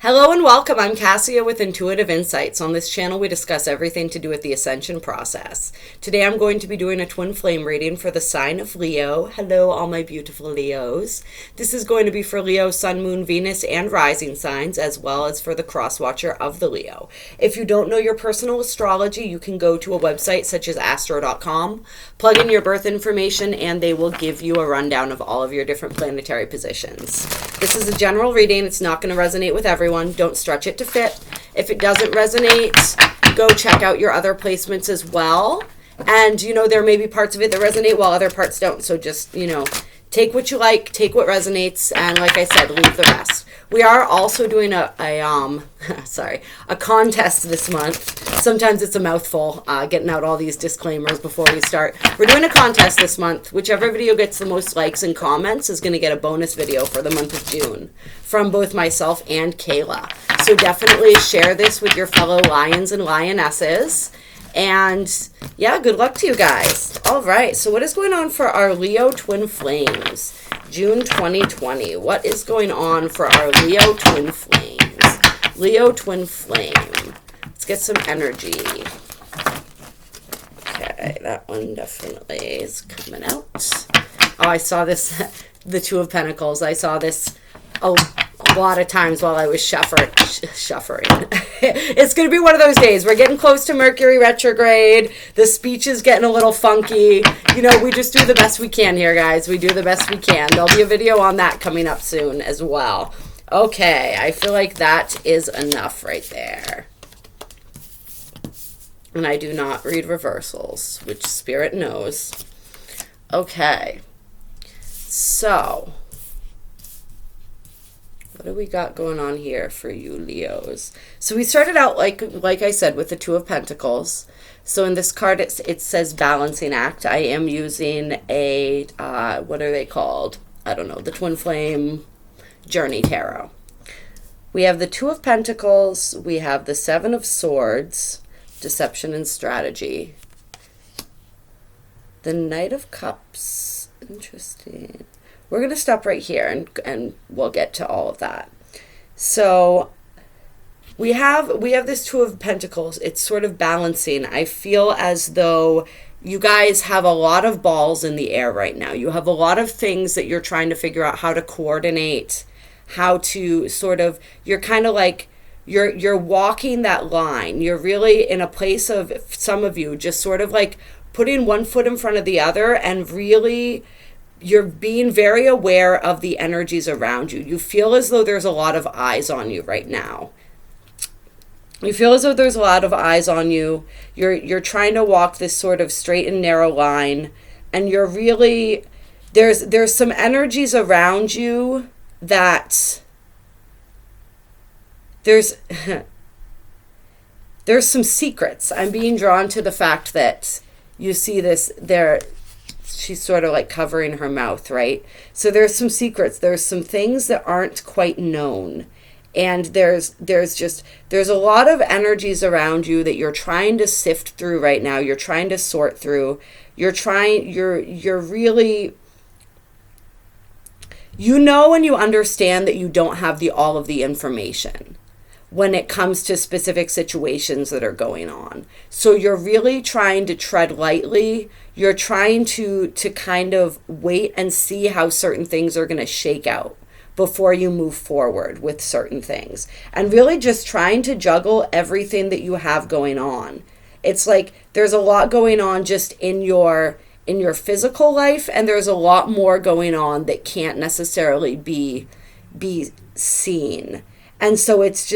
Hello and welcome. I'm Kassia with Intuitive Insights. On this channel, we discuss everything to do with the Ascension process. Today, I'm going to be doing a twin flame reading for the sign of Leo. Hello, all my beautiful Leos. This is going to be for Leo, Sun, Moon, Venus, and rising signs, as well as for the cross watcher of the Leo. If you don't know your personal astrology, you can go to a website such as astro.com, plug in your birth information, and they will give you a rundown of all of your different planetary positions. This is a general reading. It's not going to resonate with everyone. Don't stretch it to fit. If it doesn't resonate, go check out your other placements as well. And, there may be parts of it that resonate while other parts don't. So just, take what you like, take what resonates, and like I said, leave the rest. We are also doing a contest this month. Sometimes it's a mouthful, getting out all these disclaimers before we start. We're doing a contest this month. Whichever video gets the most likes and comments is going to get a bonus video for the month of June from both myself and Kayla. So definitely share this with your fellow lions and lionesses. And yeah, good luck to you guys. All right, so what is going on for our Leo twin flames? June 2020. What is going on for our Leo twin flames? Leo twin flame. Let's get some energy. Okay, that one definitely is coming out. Oh, I saw this, the Two of Pentacles. I saw this a lot of times while I was shuffering. It's going to be one of those days. We're getting close to Mercury retrograde. The speech is getting a little funky. We just do the best we can here, guys. We do the best we can. There'll be a video on that coming up soon as well. Okay, I feel like that is enough right there. And I do not read reversals, which Spirit knows. Okay, so what do we got going on here for you Leos? So we started out, like I said, with the Two of Pentacles. So in this card, it says balancing act. I am using a, what are they called? I don't know, the Twin Flame Journey Tarot. We have the Two of Pentacles. We have the Seven of Swords, deception and strategy. The Knight of Cups, interesting. We're going to stop right here and we'll get to all of that. So we have this Two of Pentacles. It's sort of balancing. I feel as though you guys have a lot of balls in the air right now. You have a lot of things that you're trying to figure out how to coordinate, how to sort of, you're kind of like, you're walking that line. You're really in a place of, some of you, just sort of like putting one foot in front of the other and really, you're being very aware of the energies around you. You feel as though there's a lot of eyes on you right now. You feel as though there's a lot of eyes on you. You're trying to walk this sort of straight and narrow line, and you're really, there's some energies around you that there's some secrets. I'm being drawn to the fact that you see this there. She's sort of like covering her mouth, right? So there's some secrets. There's some things that aren't quite known. And there's a lot of energies around you that you're trying to sift through right now. You're trying to sort through. You're really, and you understand that you don't have all of the information when it comes to specific situations that are going on. So you're really trying to tread lightly. You're trying to kind of wait and see how certain things are going to shake out before you move forward with certain things. And really just trying to juggle everything that you have going on. It's like there's a lot going on just in your physical life, and there's a lot more going on that can't necessarily be seen. And so it's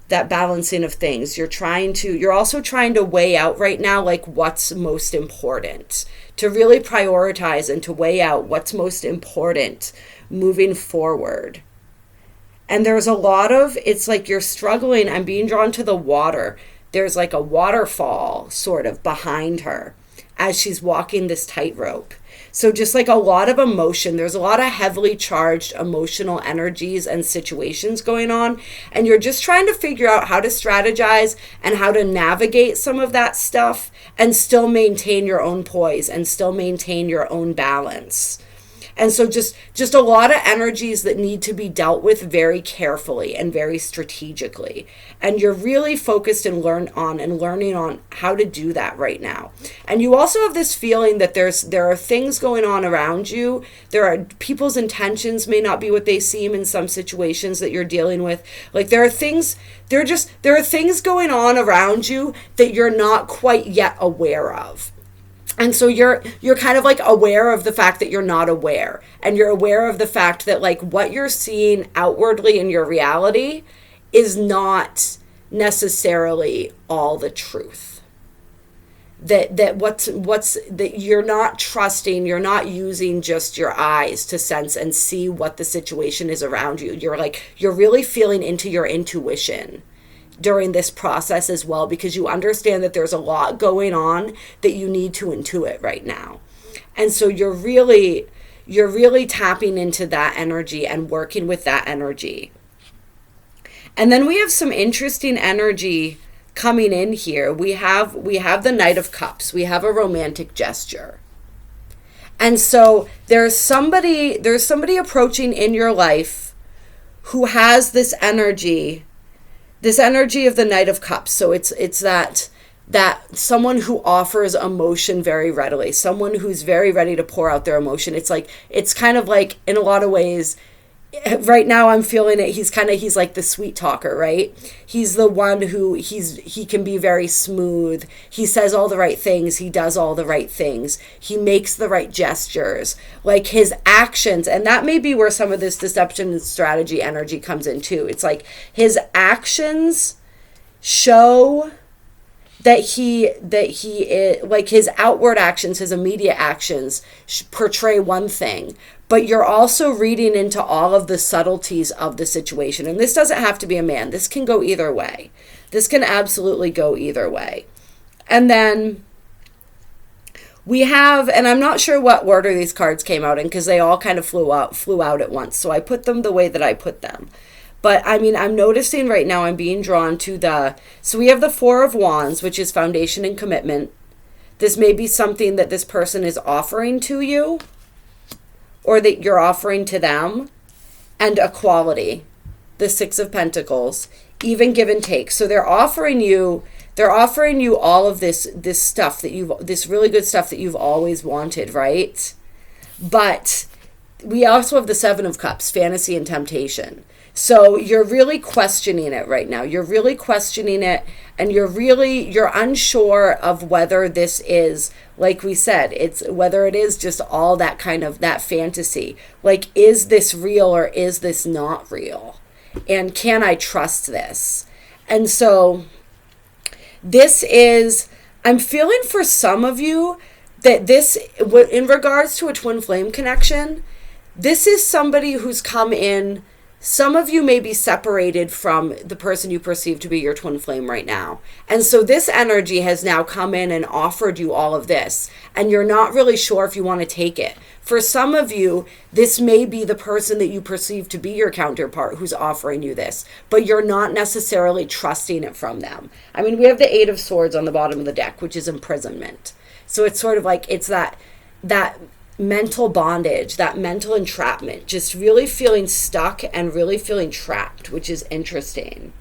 that balancing of things. You're also trying to weigh out right now, like what's most important, to really prioritize and to weigh out what's most important moving forward. And there's a lot of, it's like you're struggling. I'm being drawn to the water. There's like a waterfall sort of behind her as she's walking this tightrope. So just like a lot of emotion, there's a lot of heavily charged emotional energies and situations going on. And you're just trying to figure out how to strategize and how to navigate some of that stuff and still maintain your own poise and still maintain your own balance. And so just a lot of energies that need to be dealt with very carefully and very strategically. And you're really focused and learning on how to do that right now. And you also have this feeling that there are things going on around you. There are people's intentions may not be what they seem in some situations that you're dealing with. Like there are things going on around you that you're not quite yet aware of. And so you're kind of like aware of the fact that you're not aware. And you're aware of the fact that like what you're seeing outwardly in your reality is not necessarily all the truth. That you're not trusting, you're not using just your eyes to sense and see what the situation is around you. You're really feeling into your intuition during this process as well, because you understand that there's a lot going on that you need to intuit right now. And so you're really tapping into that energy and working with that energy. And then we have some interesting energy coming in here. We have the Knight of Cups. We have a romantic gesture. And so there's somebody approaching in your life who has this energy of the Knight of Cups. So it's that someone who offers emotion very readily, someone who's very ready to pour out their emotion. It's kind of like, in a lot of ways, right now I'm feeling it. He's like the sweet talker, right? He's the one who he can be very smooth. He says all the right things. He does all the right things. He makes the right gestures. Like his actions, and that may be where some of this deception and strategy energy comes in too. It's like his actions show that he is, like his outward actions, his immediate actions portray one thing, but you're also reading into all of the subtleties of the situation. And this doesn't have to be a man. This can go either way. This can absolutely go either way. And then we have, and I'm not sure what order these cards came out in because they all kind of flew out at once. So I put them the way that I put them. But I mean, I'm noticing right now I'm being drawn to so we have the Four of Wands, which is foundation and commitment. This may be something that this person is offering to you or that you're offering to them. And equality, the Six of Pentacles, even give and take. So they're offering you all of this stuff this really good stuff that you've always wanted, right? But we also have the Seven of Cups, fantasy and temptation. So you're really questioning it right now. You're really questioning it, and you're unsure of whether this is, like we said, whether it is just all that kind of that fantasy. Like, is this real or is this not real? And can I trust this? And so I'm feeling for some of you that this, in regards to a twin flame connection, this is somebody who's come in. Some of you may be separated from the person you perceive to be your twin flame right now. And so this energy has now come in and offered you all of this. And you're not really sure if you want to take it. For some of you, this may be the person that you perceive to be your counterpart who's offering you this. But you're not necessarily trusting it from them. I mean, we have the Eight of Swords on the bottom of the deck, which is imprisonment. So it's sort of like, it's that mental bondage, that mental entrapment, just really feeling stuck and really feeling trapped, which is interesting.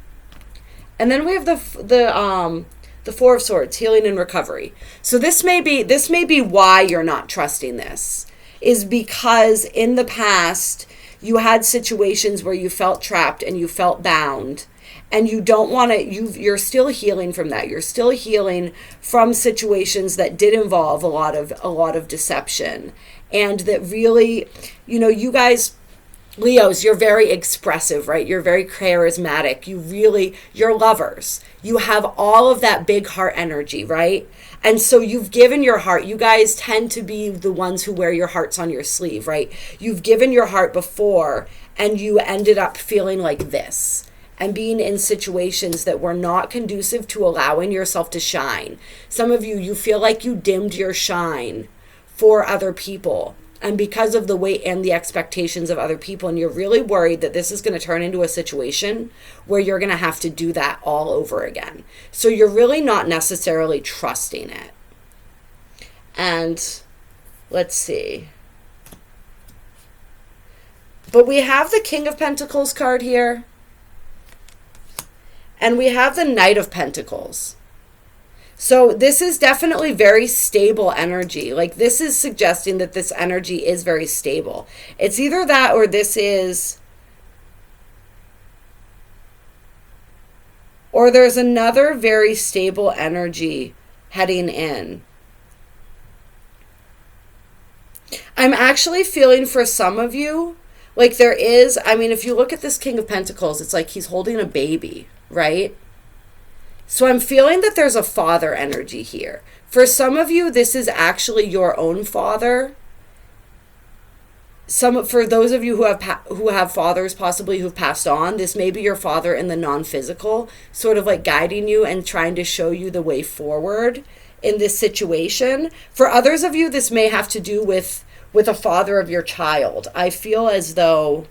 And then we have the Four of Swords, healing and recovery. So this may be why you're not trusting this, is because in the past you had situations where you felt trapped and you felt bound. And you don't want to, you're still healing from that. You're still healing from situations that did involve a lot of deception. And that really, you guys, Leos, you're very expressive, right? You're very charismatic. You're lovers. You have all of that big heart energy, right? And so you've given your heart. You guys tend to be the ones who wear your hearts on your sleeve, right? You've given your heart before and you ended up feeling like this. And being in situations that were not conducive to allowing yourself to shine. Some of you feel like you dimmed your shine for other people. And because of the weight and the expectations of other people, and you're really worried that this is going to turn into a situation where you're going to have to do that all over again. So you're really not necessarily trusting it. And let's see. But we have the King of Pentacles card here. And we have the Knight of Pentacles. So this is definitely very stable energy. Like, this is suggesting that this energy is very stable. It's either that or this is... Or there's another very stable energy heading in. I'm actually feeling for some of you, like there is, I mean, if you look at this King of Pentacles, it's like he's holding a baby, right? So I'm feeling that there's a father energy here. For some of you, this is actually your own father. For those of you who have fathers possibly who've passed on, this may be your father in the non-physical, sort of like guiding you and trying to show you the way forward in this situation. For others of you, this may have to do with a father of your child. I feel as though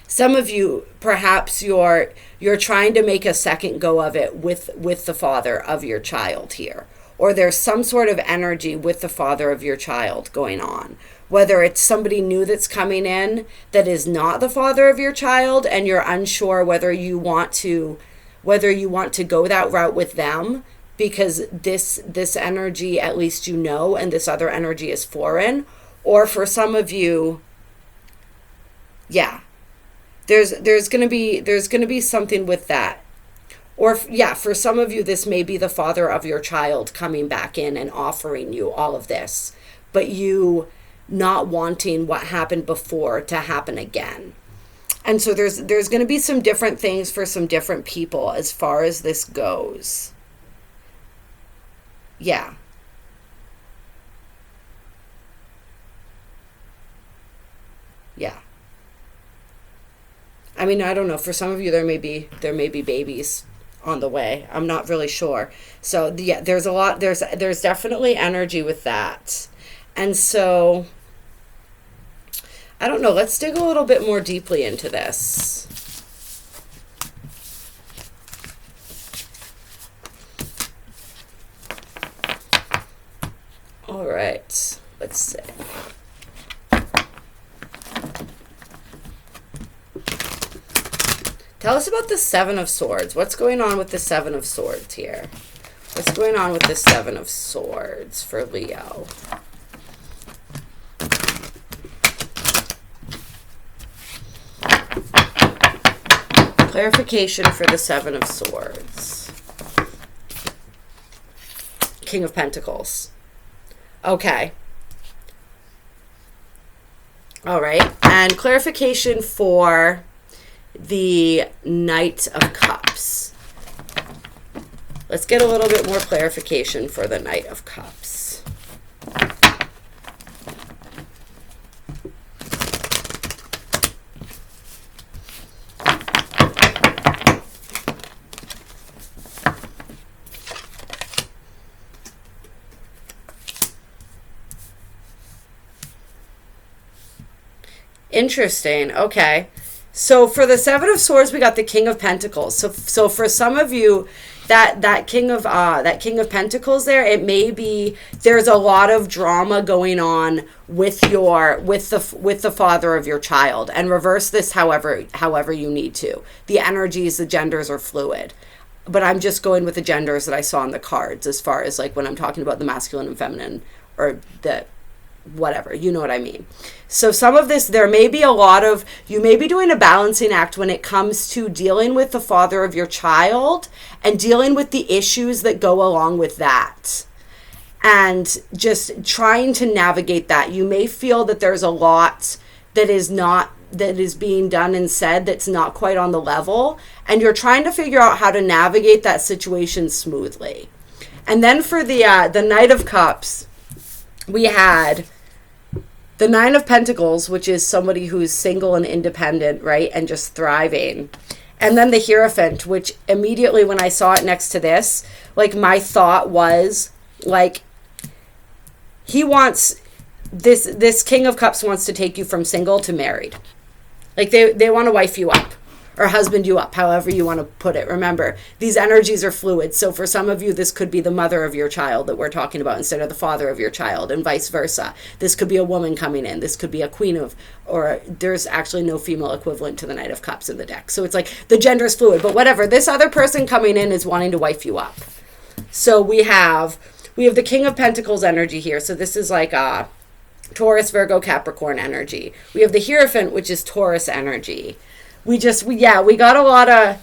some of you, perhaps you're trying to make a second go of it with the father of your child here. Or there's some sort of energy with the father of your child going on. Whether it's somebody new that's coming in that is not the father of your child and you're unsure whether you want to go that route with them, because this energy, at least you know, and this other energy is foreign. Or for some of you, yeah, there's gonna be something with that. Or yeah, for some of you, this may be the father of your child coming back in and offering you all of this, but you not wanting what happened before to happen again. And so there's going to be some different things for some different people as far as this goes. Yeah. Yeah. I mean, I don't know. For some of you, there may be babies on the way. I'm not really sure. So yeah, there's definitely energy with that. And so, I don't know, let's dig a little bit more deeply into this. All right, let's see. Tell us about the Seven of Swords. What's going on with the Seven of Swords here? What's going on with the Seven of Swords for Leo? Clarification for the Seven of Swords. King of Pentacles. Okay. All right. And clarification for the Knight of Cups. Let's get a little bit more clarification for the Knight of Cups. Interesting. Okay. So for the Seven of Swords, we got the King of Pentacles. So for some of you, that King of Pentacles there, it may be there's a lot of drama going on with the father of your child, and reverse this however you need to. The energies, the genders are fluid. But I'm just going with the genders that I saw in the cards as far as like when I'm talking about the masculine and feminine, or the whatever, you know what I mean. So some of this, there may be you may be doing a balancing act when it comes to dealing with the father of your child and dealing with the issues that go along with that. And just trying to navigate that. You may feel that there's a lot that is being done and said that's not quite on the level. And you're trying to figure out how to navigate that situation smoothly. And then for the Knight of Cups, we had the Nine of Pentacles, which is somebody who's single and independent, right? And just thriving. And then the Hierophant, which immediately when I saw it next to this, like my thought was like, he wants, this King of Cups wants to take you from single to married. Like they want to wife you up, or husband you up, however you want to put it. Remember, these energies are fluid. So for some of you, this could be the mother of your child that we're talking about instead of the father of your child, and vice versa. This could be a woman coming in. This could be a queen of, or there's actually no female equivalent to the Knight of Cups in the deck. So it's like the gender is fluid, but whatever. This other person coming in is wanting to wife you up. So we have the King of Pentacles energy here. So this is like a Taurus, Virgo, Capricorn energy. We have the Hierophant, which is Taurus energy. We got a lot of,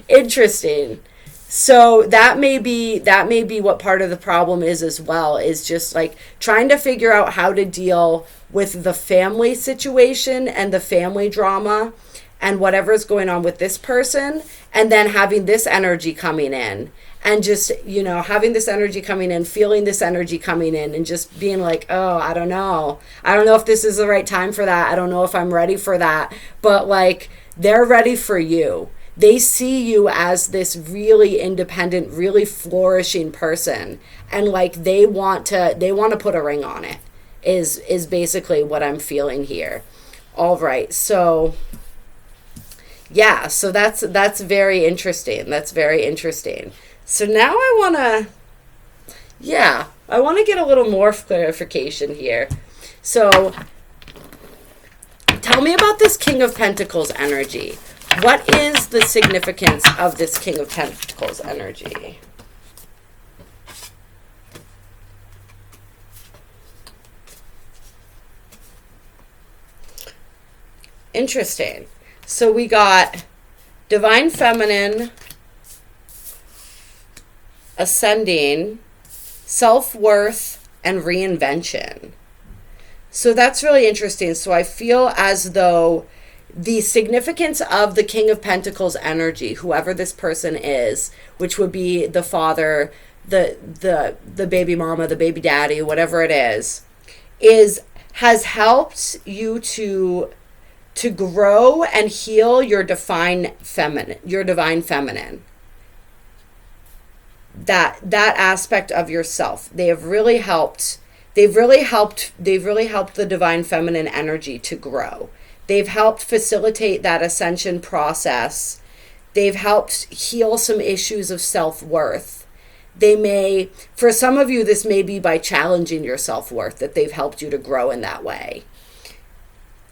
interesting. So that may be what part of the problem is as well, is just like trying to figure out how to deal with the family situation and the family drama and whatever's going on with this person, and then having this energy coming in. And just, having this energy coming in, feeling this energy coming in, and just being like, oh, I don't know. I don't know if this is the right time for that. I don't know if I'm ready for that. But like, they're ready for you. They see you as this really independent, really flourishing person. And like, they want to put a ring on it, is basically what I'm feeling here. All right. So yeah, so that's very interesting. That's very interesting. So now I want to get a little more clarification here. So tell me about this King of Pentacles energy. What is the significance of this King of Pentacles energy? Interesting. So we got Divine Feminine, Ascending, self-worth, and reinvention. So that's really interesting. So I feel as though the significance of the King of Pentacles energy, whoever this person is, which would be the father, the baby mama, the baby daddy, whatever it is has helped you to grow and heal your divine feminine. That aspect of yourself. They've really helped the divine feminine energy to grow. They've helped facilitate that ascension process. They've helped heal some issues of self-worth. For some of you, this may be by challenging your self-worth that they've helped you to grow in that way.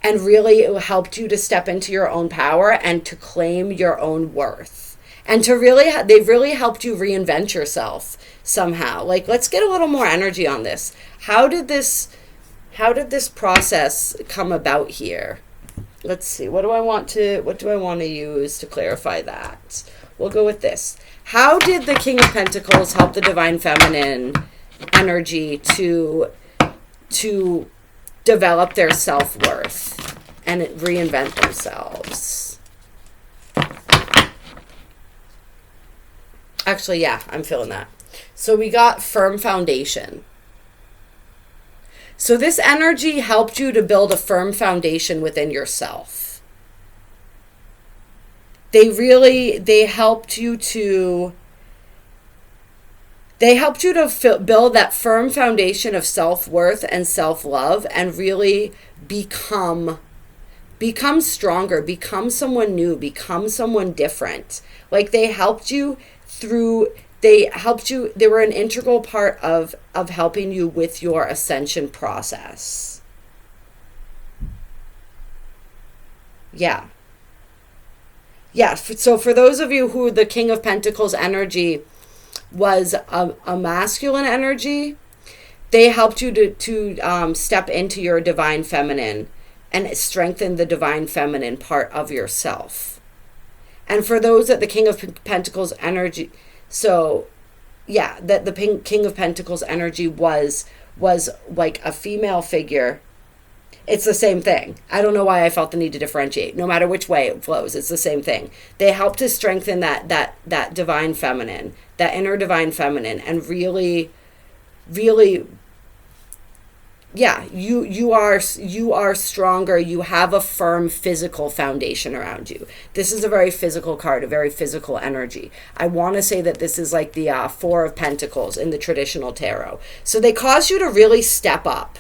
And really, it helped you to step into your own power and to claim your own worth. And they've really helped you reinvent yourself somehow. Like, let's get a little more energy on this. How did this process come about here? Let's see. What do I want to use to clarify that? We'll go with this. How did the King of Pentacles help the divine feminine energy to develop their self-worth and reinvent themselves? Actually, yeah, I'm feeling that. So we got firm foundation. So this energy helped you to build a firm foundation within yourself. They helped you to build that firm foundation of self-worth and self-love, and really become stronger, become someone new, become someone different. Like, they were an integral part of helping you with your ascension process. Yeah. So for those of you who the King of Pentacles energy was a masculine energy, they helped you to step into your divine feminine and strengthen the divine feminine part of yourself. And for those that the King of Pentacles energy, so yeah, that the King of Pentacles energy was like a female figure. It's the same thing. I don't know why I felt the need to differentiate. No matter which way it flows, it's the same thing. They help to strengthen that divine feminine, that inner divine feminine, and really, yeah, you are stronger. You have a firm physical foundation around you. This is a very physical card, a very physical energy. I want to say that this is like the Four of Pentacles in the traditional tarot. So they cause you to really step up.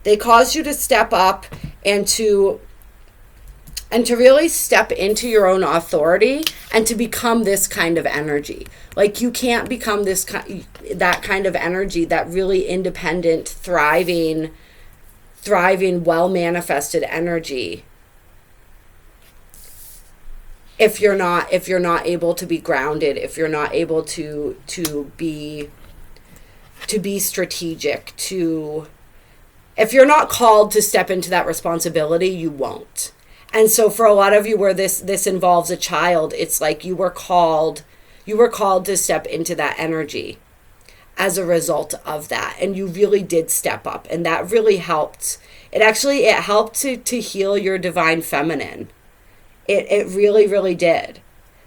They cause you to step up and to and to really step into your own authority and to become this kind of energy. Like, you can't become that kind of energy, that really independent, thriving, well-manifested energy, if you're not able to be grounded, if you're not able to be strategic, if you're not called to step into that responsibility, you won't. And so for a lot of you where this involves a child, it's like you were called to step into that energy as a result of that. And you really did step up, and that really helped. It helped to heal your divine feminine. It really, really did.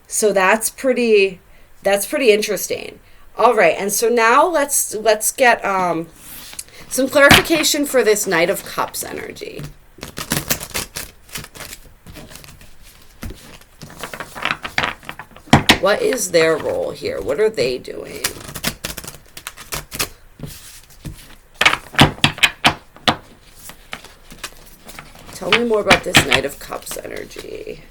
So that's pretty interesting. All right, and so now let's get some clarification for this Knight of Cups energy. What is their role here? What are they doing? Tell me more about this Knight of Cups energy.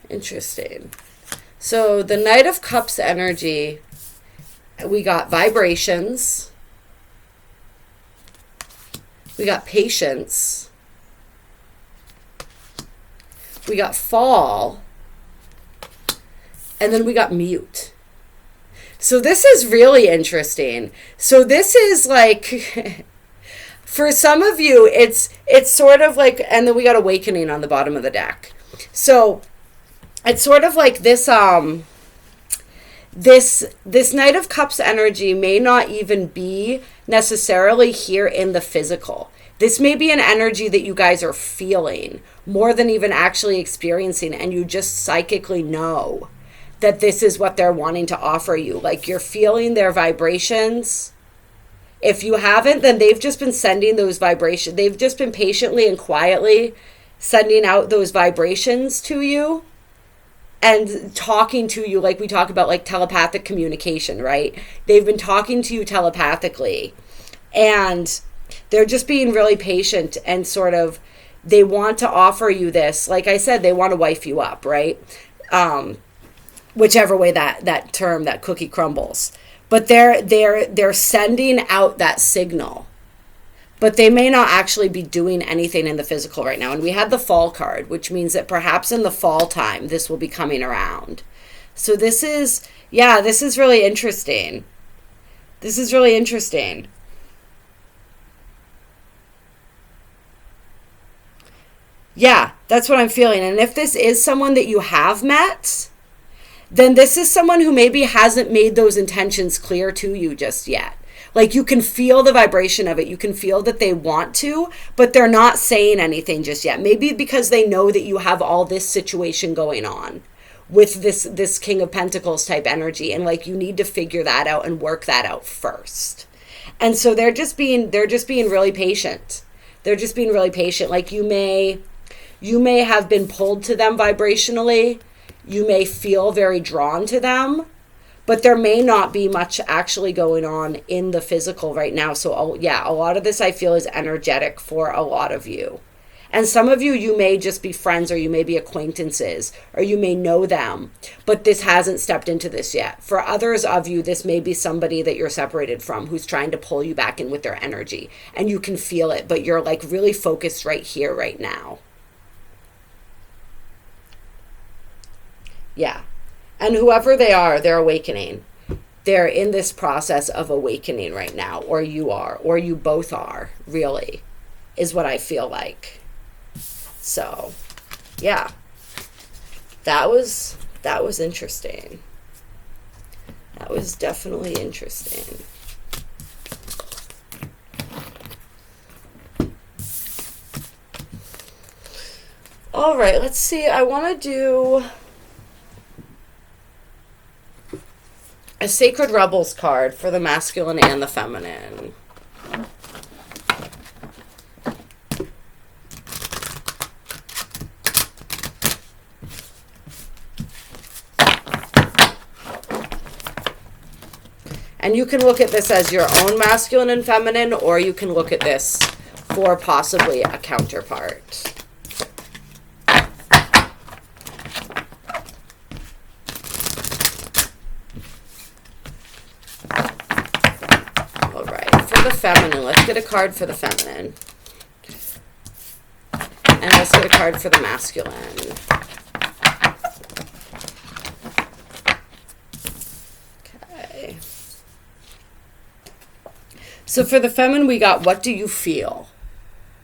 Interesting. So the Knight of Cups energy, we got vibrations, we got patience, we got fall, and then we got mute. So this is really interesting. So this is like, for some of you, it's sort of like, and then we got awakening on the bottom of the deck. So it's sort of like this this Knight of Cups energy may not even be necessarily here in the physical. This may be an energy that you guys are feeling more than even actually experiencing, and you just psychically know that this is what they're wanting to offer you. Like, you're feeling their vibrations. If you haven't, then they've just been sending those vibrations. They've just been patiently and quietly sending out those vibrations to you and talking to you, like we talk about, like telepathic communication, right? They've been talking to you telepathically, and they're just being really patient, and sort of, they want to offer you this. Like I said, they want to wife you up, right? Whichever way that term, that cookie crumbles. But they're sending out that signal. But they may not actually be doing anything in the physical right now. And we had the fall card, which means that perhaps in the fall time, this will be coming around. So this is really interesting. This is really interesting. Yeah, that's what I'm feeling. And if this is someone that you have met, then this is someone who maybe hasn't made those intentions clear to you just yet. Like, you can feel the vibration of it. You can feel that they want to, but they're not saying anything just yet. Maybe because they know that you have all this situation going on with this King of Pentacles type energy. And like, you need to figure that out and work that out first. And so they're just being really patient. They're just being really patient. Like, you may have been pulled to them vibrationally. You may feel very drawn to them. But there may not be much actually going on in the physical right now. So, yeah, a lot of this I feel is energetic for a lot of you. And some of you, you may just be friends, or you may be acquaintances, or you may know them. But this hasn't stepped into this yet. For others of you, this may be somebody that you're separated from who's trying to pull you back in with their energy. And you can feel it, but you're like really focused right here, right now. Yeah. And whoever they are, they're awakening. They're in this process of awakening right now, or you are, or you both are, really, is what I feel like. So, yeah, that was interesting. That was definitely interesting. All right, let's see. I want to do a Sacred Rebels card for the masculine and the feminine. And you can look at this as your own masculine and feminine, or you can look at this for possibly a counterpart. All right, for the feminine, let's get a card for the feminine. And let's get a card for the masculine. Okay. So for the feminine, we got, what do you feel?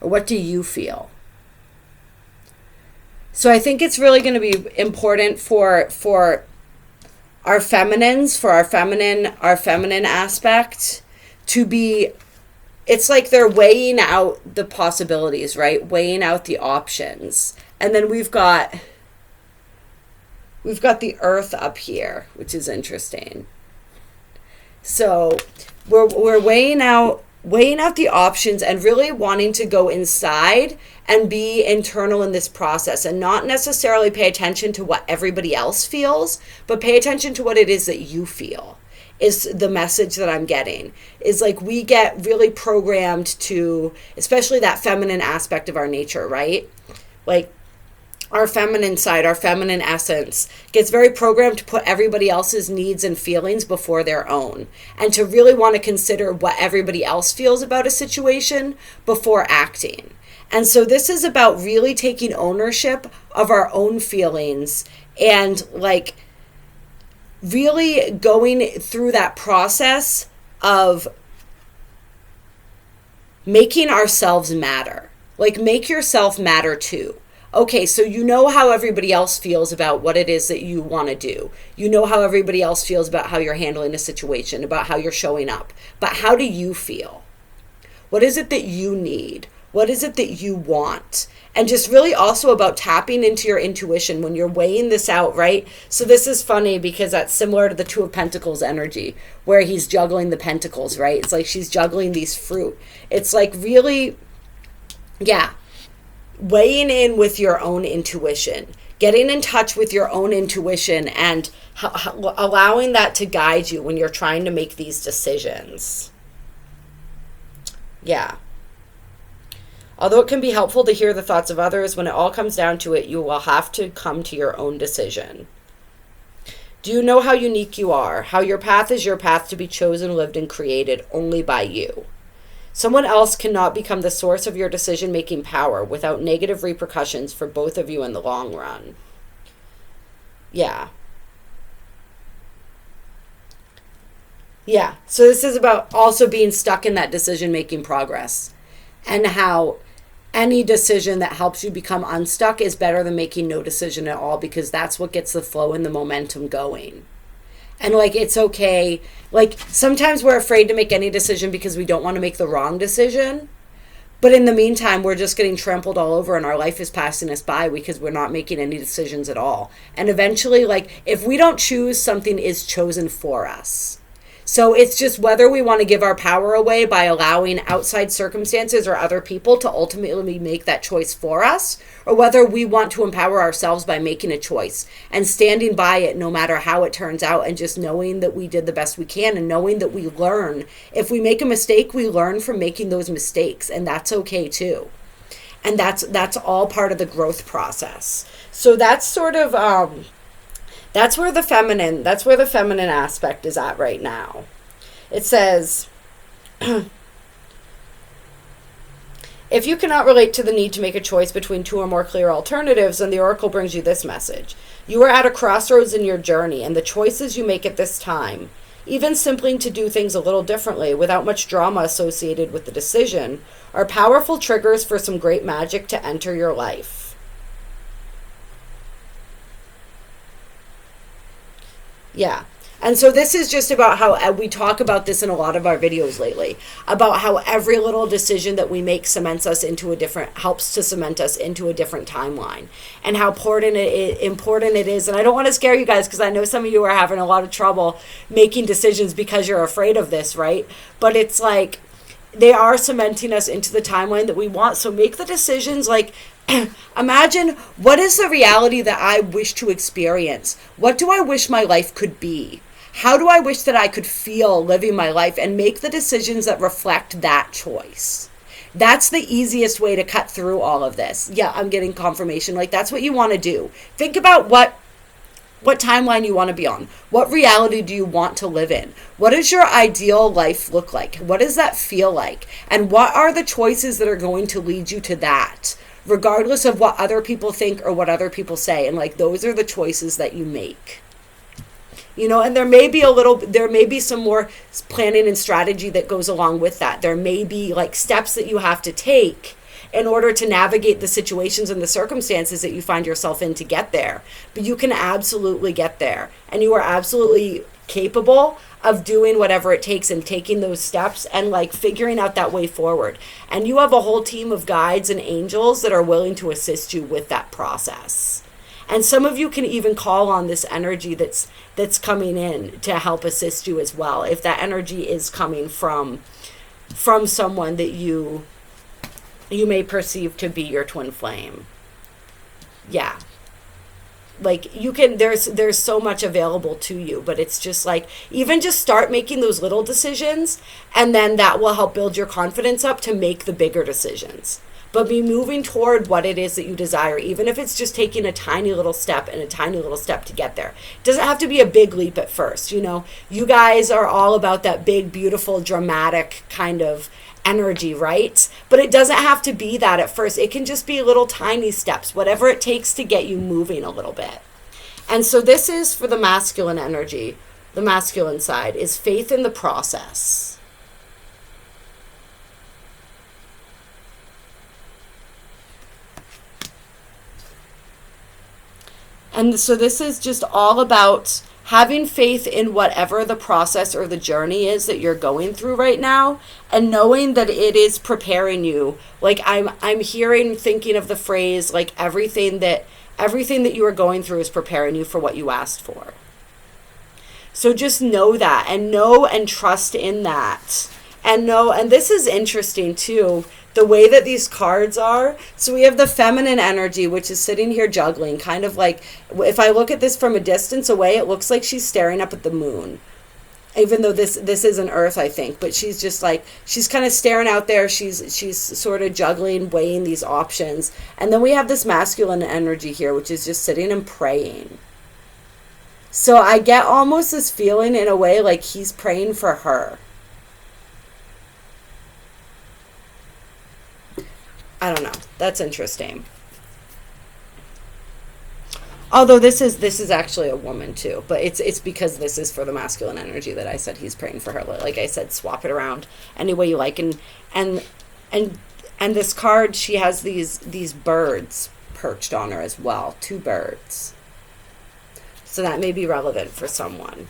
Or what do you feel? So I think it's really going to be important for our feminines, for our feminine aspect to be, it's like they're weighing out the possibilities, right? Weighing out the options. And then we've got the earth up here, which is interesting. So we're weighing out the options and really wanting to go inside and be internal in this process and not necessarily pay attention to what everybody else feels, but pay attention to what it is that you feel, is the message that I'm getting. Is like we get really programmed to, especially that feminine aspect of our nature, right? Like our feminine side, our feminine essence gets very programmed to put everybody else's needs and feelings before their own, and to really want to consider what everybody else feels about a situation before acting. And so this is about really taking ownership of our own feelings and like really going through that process of making ourselves matter. Like, make yourself matter too. Okay, so you know how everybody else feels about what it is that you want to do. You know how everybody else feels about how you're handling a situation, about how you're showing up. But how do you feel? What is it that you need? What is it that you want? And just really also about tapping into your intuition when you're weighing this out, right? So this is funny because that's similar to the Two of Pentacles energy, where he's juggling the pentacles, right? It's like she's juggling these fruit. It's like really, yeah, weighing in with your own intuition, getting in touch with your own intuition and allowing that to guide you when you're trying to make these decisions. Yeah. Although it can be helpful to hear the thoughts of others, when it all comes down to it, you will have to come to your own decision. Do you know how unique you are? How your path is your path to be chosen, lived, and created only by you. Someone else cannot become the source of your decision-making power without negative repercussions for both of you in the long run. Yeah. Yeah. So this is about also being stuck in that decision-making progress, and how any decision that helps you become unstuck is better than making no decision at all, because that's what gets the flow and the momentum going. And like, it's okay. Like, sometimes we're afraid to make any decision because we don't want to make the wrong decision. But in the meantime, we're just getting trampled all over and our life is passing us by because we're not making any decisions at all. And eventually, like, if we don't choose, something is chosen for us. So it's just whether we want to give our power away by allowing outside circumstances or other people to ultimately make that choice for us, or whether we want to empower ourselves by making a choice and standing by it no matter how it turns out, and just knowing that we did the best we can and knowing that we learn. If we make a mistake, we learn from making those mistakes, and that's okay too. And that's all part of the growth process. So that's sort of that's where the feminine aspect is at right now. It says, if you cannot relate to the need to make a choice between two or more clear alternatives, then the oracle brings you this message. You are at a crossroads in your journey, and the choices you make at this time, even simply to do things a little differently without much drama associated with the decision, are powerful triggers for some great magic to enter your life. Yeah. And so this is just about how we talk about this in a lot of our videos lately, about how every little decision that we make helps to cement us into a different timeline, and how important it is. And I don't want to scare you guys, because I know some of you are having a lot of trouble making decisions because you're afraid of this, right? But it's like, they are cementing us into the timeline that we want. So make the decisions like, imagine, what is the reality that I wish to experience? What do I wish my life could be? how do I wish that I could feel living my life, and make the decisions that reflect that choice. That's the easiest way to cut through all of this. Yeah, I'm getting confirmation. Like, that's what you want to do. Think about what timeline you want to be on. What reality do you want to live in? What does your ideal life look like? What does that feel like? And what are the choices that are going to lead you to that, regardless of what other people think or what other people say? And like, those are the choices that you make. You know, and there may be some more planning and strategy that goes along with that. There may be like steps that you have to take in order to navigate the situations and the circumstances that you find yourself in to get there. But you can absolutely get there. And you are absolutely capable of doing whatever it takes and taking those steps and like figuring out that way forward. And you have a whole team of guides and angels that are willing to assist you with that process. And some of you can even call on this energy that's coming in to help assist you as well, if that energy is coming from someone that you may perceive to be your twin flame. Yeah. Like, you can, there's so much available to you, but it's just like, even just start making those little decisions, and then that will help build your confidence up to make the bigger decisions. But be moving toward what it is that you desire, even if it's just taking a tiny little step and a tiny little step to get there. It doesn't have to be a big leap at first. You know, you guys are all about that big, beautiful, dramatic kind of energy, right? But it doesn't have to be that at first. It can just be little tiny steps, whatever it takes to get you moving a little bit. And so this is for the masculine energy. The masculine side is faith in the process. And so this is just all about having faith in whatever the process or the journey is that you're going through right now, and knowing that it is preparing you. Like, I'm thinking of the phrase, like, everything that you are going through is preparing you for what you asked for. So just know that, and know and trust in that. And this is interesting too, the way that these cards are. So we have the feminine energy, which is sitting here juggling, kind of like, if I look at this from a distance away, it looks like she's staring up at the moon. Even though this isn't Earth, I think, but she's just like, she's kind of staring out there. She's sort of juggling, weighing these options. And then we have this masculine energy here, which is just sitting and praying. So I get almost this feeling in a way like he's praying for her. I don't know. That's interesting. Although this is actually a woman too, but it's because this is for the masculine energy that I said he's praying for her. Like I said, swap it around any way you like. And this card, she has these birds perched on her as well, 2 birds. So that may be relevant for someone.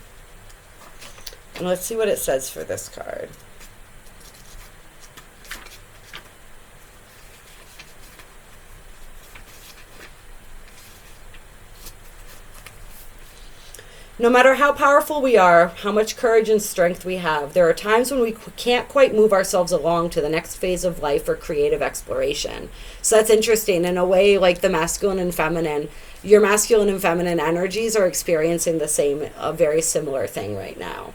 And let's see what it says for this card. No matter how powerful we are, how much courage and strength we have, there are times when we can't quite move ourselves along to the next phase of life or creative exploration. So that's interesting. In a way, like the masculine and feminine, your masculine and feminine energies are experiencing a very similar thing right now.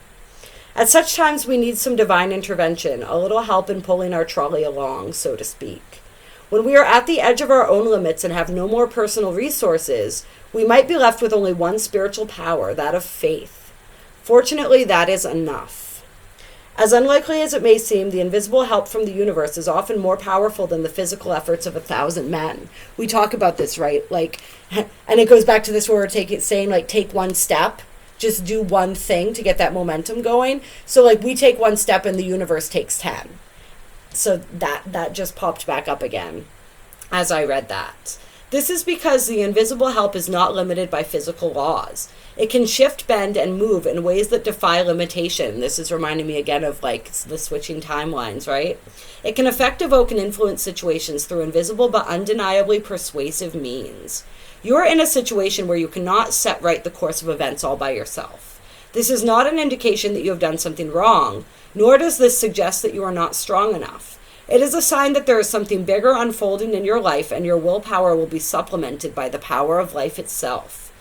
At such times, we need some divine intervention, a little help in pulling our trolley along, so to speak. When we are at the edge of our own limits and have no more personal resources, we might be left with only one spiritual power, that of faith. Fortunately, that is enough. As unlikely as it may seem, the invisible help from the universe is often more powerful than the physical efforts of 1,000 men. We talk about this, right? Like, and it goes back to this where we're saying, like, take one step. Just do one thing to get that momentum going. So, like, we take one step and the universe takes 10. So that just popped back up again as I read that. This is because the invisible help is not limited by physical laws. It can shift, bend, and move in ways that defy limitation. This is reminding me again of like the switching timelines, right? It can affect, evoke, and influence situations through invisible but undeniably persuasive means. You're in a situation where you cannot set right the course of events all by yourself. This is not an indication that you have done something wrong, nor does this suggest that you are not strong enough. It is a sign that there is something bigger unfolding in your life, and your willpower will be supplemented by the power of life itself.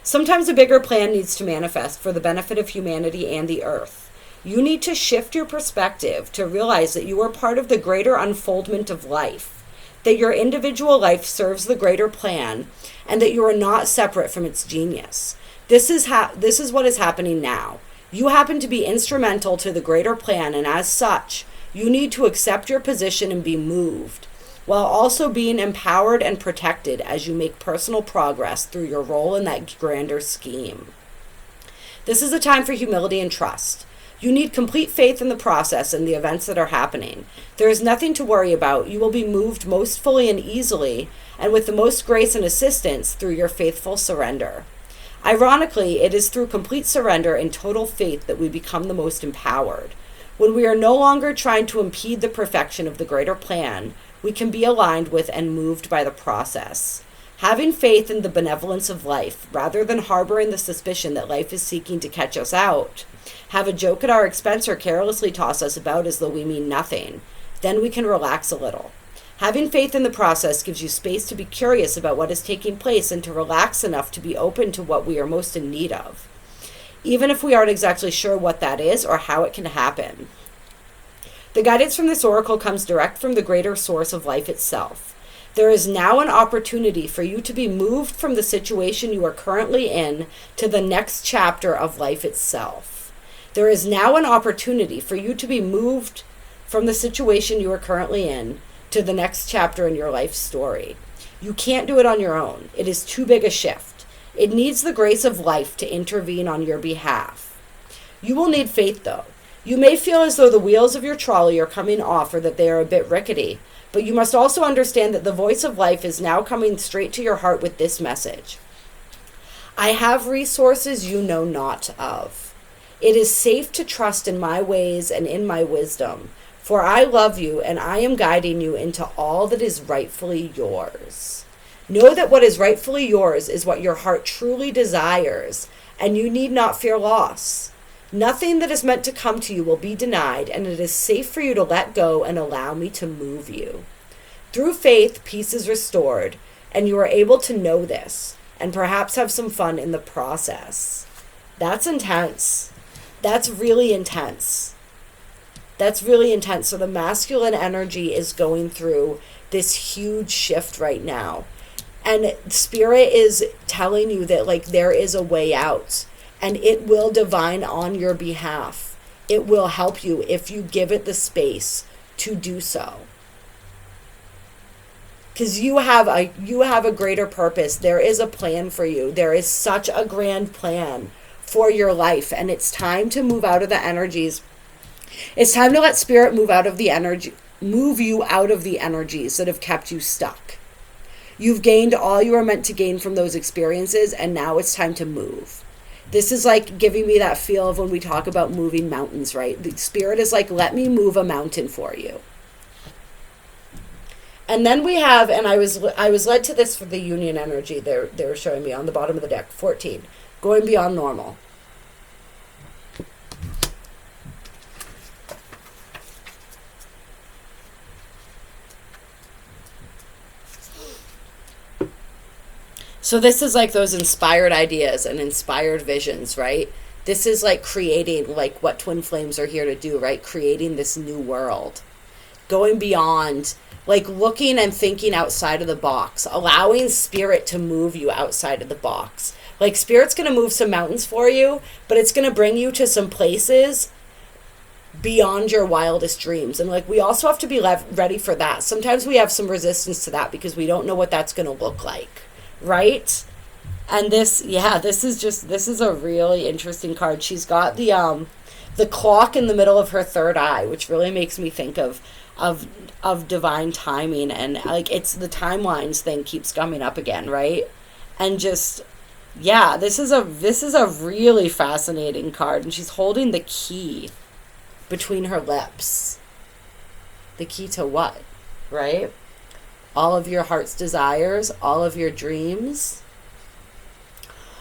Sometimes a bigger plan needs to manifest for the benefit of humanity and the earth. You need to shift your perspective to realize that you are part of the greater unfoldment of life, that your individual life serves the greater plan, and that you are not separate from its genius. This is what is happening now. You happen to be instrumental to the greater plan, and as such, you need to accept your position and be moved, while also being empowered and protected as you make personal progress through your role in that grander scheme. This is a time for humility and trust. You need complete faith in the process and the events that are happening. There is nothing to worry about. You will be moved most fully and easily, and with the most grace and assistance through your faithful surrender. Ironically, it is through complete surrender and total faith that we become the most empowered. When we are no longer trying to impede the perfection of the greater plan, we can be aligned with and moved by the process. Having faith in the benevolence of life, rather than harboring the suspicion that life is seeking to catch us out, have a joke at our expense or carelessly toss us about as though we mean nothing, then we can relax a little. Having faith in the process gives you space to be curious about what is taking place and to relax enough to be open to what we are most in need of, even if we aren't exactly sure what that is or how it can happen. The guidance from this oracle comes direct from the greater source of life itself. There is now an opportunity for you to be moved from the situation you are currently in to the next chapter of life itself. There is now an opportunity for you to be moved from the situation you are currently in to the next chapter in your life story. You can't do it on your own. It is too big a shift. It needs the grace of life to intervene on your behalf. You will need faith, though. You may feel as though the wheels of your trolley are coming off or that they are a bit rickety, but you must also understand that the voice of life is now coming straight to your heart with this message. I have resources you know not of. It is safe to trust in my ways and in my wisdom, for I love you and I am guiding you into all that is rightfully yours. Know that what is rightfully yours is what your heart truly desires, and you need not fear loss. Nothing that is meant to come to you will be denied, and it is safe for you to let go and allow me to move you. Through faith, peace is restored, and you are able to know this, and perhaps have some fun in the process. That's intense. That's really intense. That's really intense. So the masculine energy is going through this huge shift right now. And Spirit is telling you that, like, there is a way out. And it will divine on your behalf. It will help you if you give it the space to do so. Because you have a greater purpose. There is a plan for you. There is such a grand plan for your life, and it's time to move out of the energies. It's time to let Spirit move you out of the energies that have kept you stuck. You've gained all you are meant to gain from those experiences, and now it's time to move. This is like giving me that feel of when we talk about moving mountains, right? The Spirit is like, let me move a mountain for you. And then we have, and I was led to this for the union energy they were showing me on the bottom of the deck, 14. Going beyond normal. So this is like those inspired ideas and inspired visions, right? This is like creating, like what twin flames are here to do, right? Creating this new world. Going beyond, like looking and thinking outside of the box. Allowing Spirit to move you outside of the box. Like Spirit's going to move some mountains for you, but it's going to bring you to some places beyond your wildest dreams. And like we also have to be ready for that. Sometimes we have some resistance to that because we don't know what that's going to look like, right? And this is a really interesting card. She's got the clock in the middle of her third eye, which really makes me think of divine timing, and like it's the timelines thing keeps coming up again, right? And just yeah, this is a really fascinating card, and she's holding the key between her lips. The key to what, right? All of your heart's desires, all of your dreams.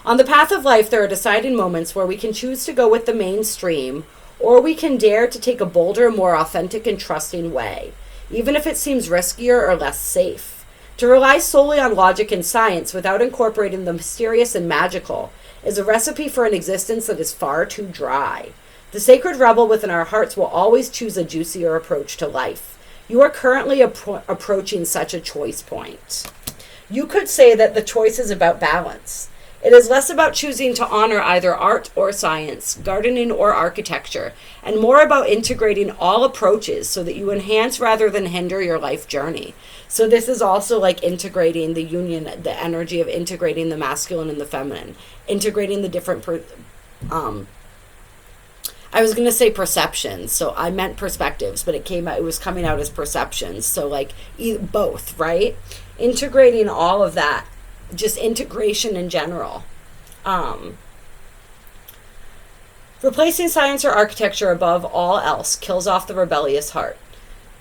On the path of life, there are deciding moments where we can choose to go with the mainstream, or we can dare to take a bolder, more authentic and trusting way, even if it seems riskier or less safe. To rely solely on logic and science without incorporating the mysterious and magical is a recipe for an existence that is far too dry. The sacred rebel within our hearts will always choose a juicier approach to life. You are currently approaching such a choice point. You could say that the choice is about balance. It is less about choosing to honor either art or science, gardening or architecture, and more about integrating all approaches so that you enhance rather than hinder your life journey. So this is also like integrating the union, the energy of integrating the masculine and the feminine, integrating the different, I was going to say perceptions, so I meant perspectives, but it was coming out as perceptions. So like both, right? Integrating all of that. Just integration in general. Replacing science or architecture above all else kills off the rebellious heart.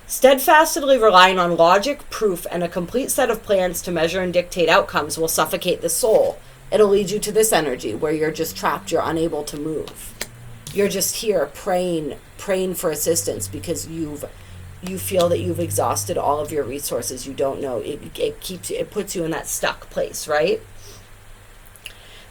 Steadfastly relying on logic, proof, and a complete set of plans to measure and dictate outcomes will suffocate the soul. It'll lead you to this energy where you're just trapped, you're unable to move. You're just here praying for assistance because you feel that you've exhausted all of your resources. You don't know. It puts you in that stuck place, right?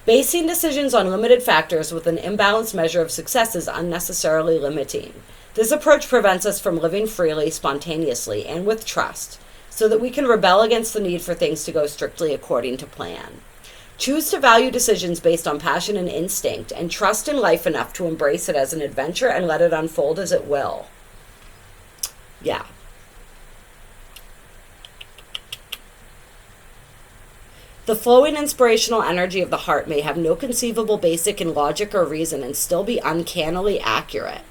Basing decisions on limited factors with an imbalanced measure of success is unnecessarily limiting. This approach prevents us from living freely, spontaneously, and with trust, so that we can rebel against the need for things to go strictly according to plan. Choose to value decisions based on passion and instinct, and trust in life enough to embrace it as an adventure and let it unfold as it will. Yeah. The flowing inspirational energy of the heart may have no conceivable basic in logic or reason and still be uncannily accurate.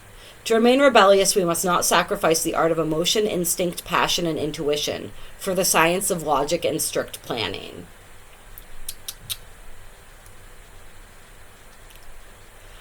To remain rebellious, we must not sacrifice the art of emotion, instinct, passion, and intuition for the science of logic and strict planning.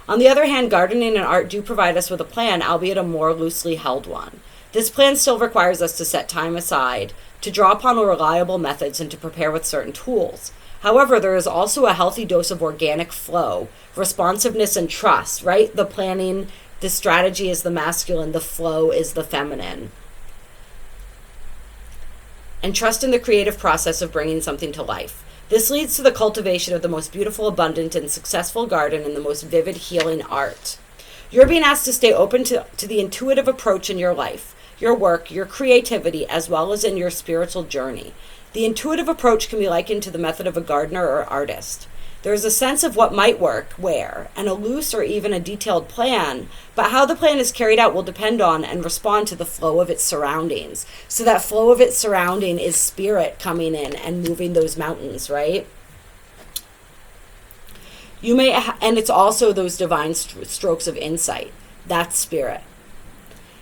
On the other hand, gardening and art do provide us with a plan, albeit a more loosely held one. This plan still requires us to set time aside, to draw upon reliable methods, and to prepare with certain tools. However, there is also a healthy dose of organic flow, responsiveness, and trust, right? The planning, the strategy is the masculine, the flow is the feminine. And trust in the creative process of bringing something to life. This leads to the cultivation of the most beautiful, abundant, and successful garden and the most vivid healing art. You're being asked to stay open to the intuitive approach in your life, your work, your creativity, as well as in your spiritual journey. The intuitive approach can be likened to the method of a gardener or artist. There is a sense of what might work, where, and a loose or even a detailed plan, but how the plan is carried out will depend on and respond to the flow of its surroundings. So that flow of its surrounding is spirit coming in and moving those mountains, right? You may, and it's also those divine strokes of insight. That's spirit.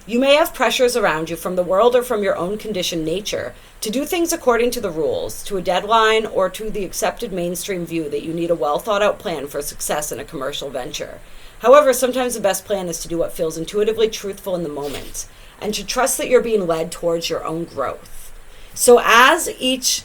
You may have pressures around you from the world or from your own conditioned nature to do things according to the rules, to a deadline, or to the accepted mainstream view that you need a well thought out plan for success in a commercial venture. However, sometimes the best plan is to do what feels intuitively truthful in the moment and to trust that you're being led towards your own growth. So as the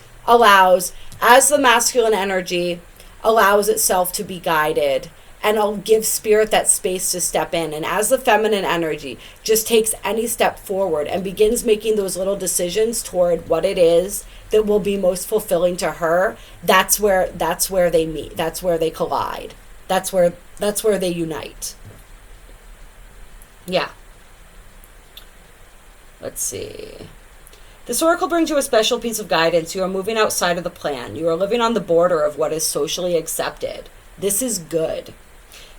masculine energy allows itself to be guided, and I'll give spirit that space to step in. And as the feminine energy just takes any step forward and begins making those little decisions toward what it is that will be most fulfilling to her, that's where they meet. That's where they collide. That's where they unite. Yeah. Let's see. This oracle brings you a special piece of guidance. You are moving outside of the plan. You are living on the border of what is socially accepted. This is good.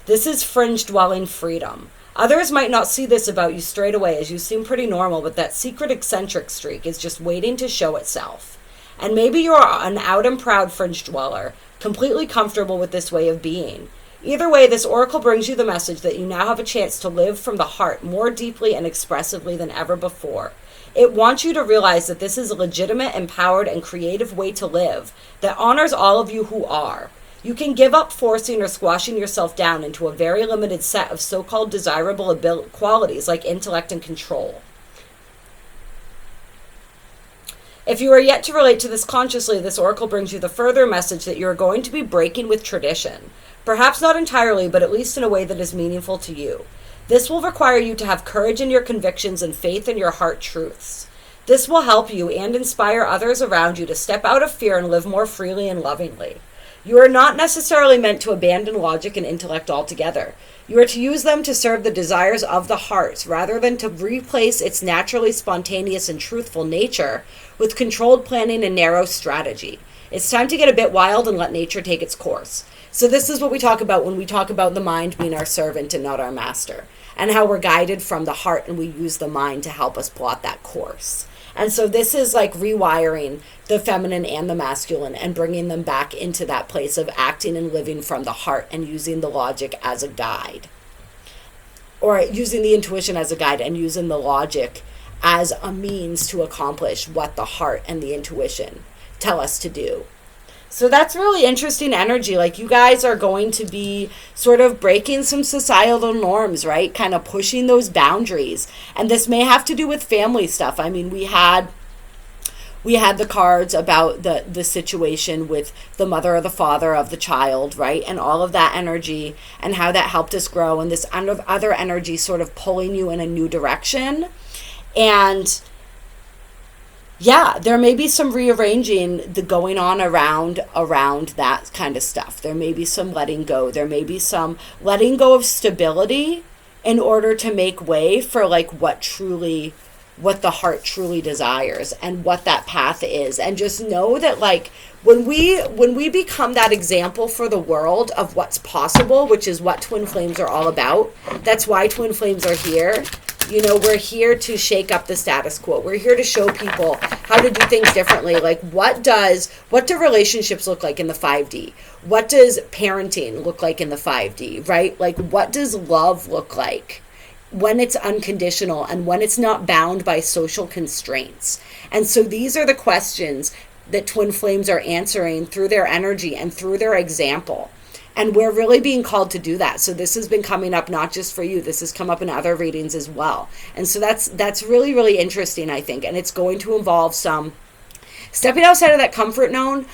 This is fringe dwelling freedom. Others might not see this about you straight away as you seem pretty normal, but that secret eccentric streak is just waiting to show itself. And maybe you're an out and proud fringe dweller, completely comfortable with this way of being. Either way, this oracle brings you the message that you now have a chance to live from the heart more deeply and expressively than ever before. It wants you to realize that this is a legitimate, empowered, and creative way to live that honors all of you who are. You can give up forcing or squashing yourself down into a very limited set of so-called desirable qualities like intellect and control. If you are yet to relate to this consciously, this oracle brings you the further message that you are going to be breaking with tradition. Perhaps not entirely, but at least in a way that is meaningful to you. This will require you to have courage in your convictions and faith in your heart truths. This will help you and inspire others around you to step out of fear and live more freely and lovingly. You are not necessarily meant to abandon logic and intellect altogether. You are to use them to serve the desires of the heart, rather than to replace its naturally spontaneous and truthful nature with controlled planning and narrow strategy. It's time to get a bit wild and let nature take its course. So this is what we talk about when we talk about the mind being our servant and not our master, and how we're guided from the heart and we use the mind to help us plot that course. And so this is like rewiring the feminine and the masculine and bringing them back into that place of acting and living from the heart and using the logic as a guide, or using the intuition as a guide and using the logic as a means to accomplish what the heart and the intuition tell us to do. So that's really interesting energy. Like, you guys are going to be sort of breaking some societal norms, right? Kind of pushing those boundaries. And this may have to do with family stuff. I mean, we had the cards about the situation with the mother or the father of the child, right? And all of that energy and how that helped us grow, and this other energy sort of pulling you in a new direction. And yeah, there may be some rearranging going on around that kind of stuff. There may be some letting go. There may be some letting go of stability in order to make way for like what the heart truly desires and what that path is. And just know that like when we become that example for the world of what's possible, which is what Twin Flames are all about. That's why Twin Flames are here. You know, we're here to shake up the status quo. We're here to show people how to do things differently. Like, what do relationships look like in the 5D? What does parenting look like in the 5D, right? Like, what does love look like when it's unconditional and when it's not bound by social constraints? And so these are the questions that Twin Flames are answering through their energy and through their example. And we're really being called to do that. So this has been coming up not just for you. This has come up in other readings as well. And so that's really, really interesting, I think. And it's going to involve some stepping outside of that comfort zone,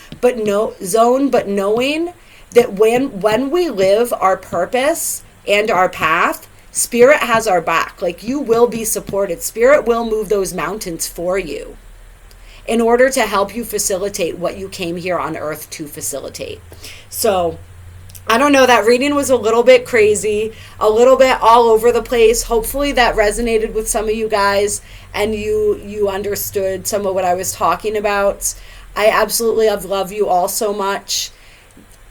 but knowing that when we live our purpose and our path, Spirit has our back. Like, you will be supported. Spirit will move those mountains for you in order to help you facilitate what you came here on earth to facilitate. So I don't know, that reading was a little bit crazy, a little bit all over the place. Hopefully that resonated with some of you guys and you understood some of what I was talking about. I absolutely love you all so much.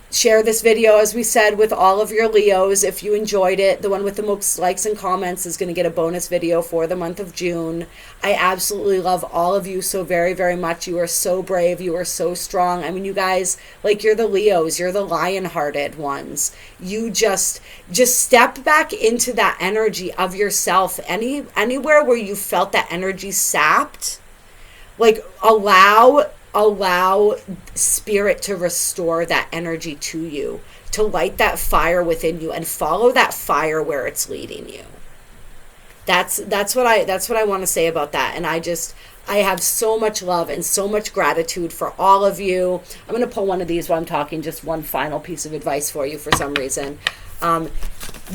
Share this video, as we said, with all of your Leos if you enjoyed it. The one with the most likes and comments is going to get a bonus video for the month of June. I absolutely love all of you so very, very much. You are so brave. You are so strong. I mean, you guys, like, you're the Leos. You're the lion-hearted ones. You just step back into that energy of yourself. Anywhere where you felt that energy sapped, like, allow Spirit to restore that energy to you, to light that fire within you and follow that fire where it's leading you. That's what I want to say about that. And I have so much love and so much gratitude for all of you. I'm going to pull one of these while I'm talking, just one final piece of advice for you for some reason.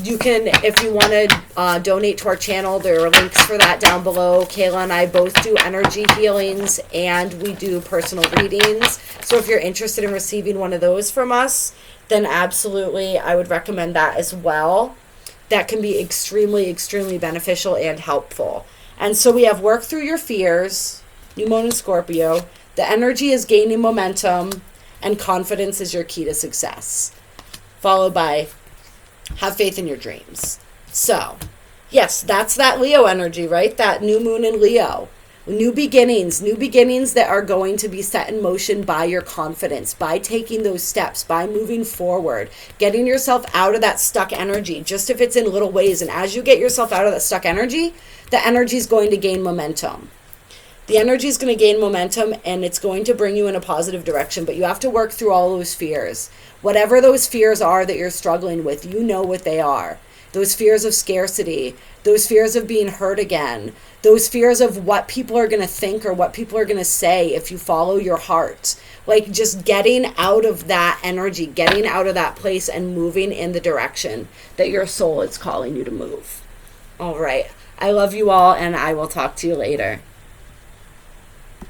You can, if you want to donate to our channel, there are links for that down below. Kayla and I both do energy healings and we do personal readings. So if you're interested in receiving one of those from us, then absolutely I would recommend that as well. That can be extremely, extremely beneficial and helpful. And so we have work through your fears, New Moon in Scorpio. The energy is gaining momentum and confidence is your key to success. Followed by have faith in your dreams. So, yes, that's that Leo energy, right? That new moon in Leo. New beginnings that are going to be set in motion by your confidence, by taking those steps, by moving forward, getting yourself out of that stuck energy, just if it's in little ways. And as you get yourself out of that stuck energy, the energy is going to gain momentum. The energy is going to gain momentum and it's going to bring you in a positive direction, but you have to work through all those fears. Whatever those fears are that you're struggling with, you know what they are. Those fears of scarcity, those fears of being hurt again, those fears of what people are going to think or what people are going to say if you follow your heart. Like, just getting out of that energy, getting out of that place and moving in the direction that your soul is calling you to move. All right. I love you all and I will talk to you later.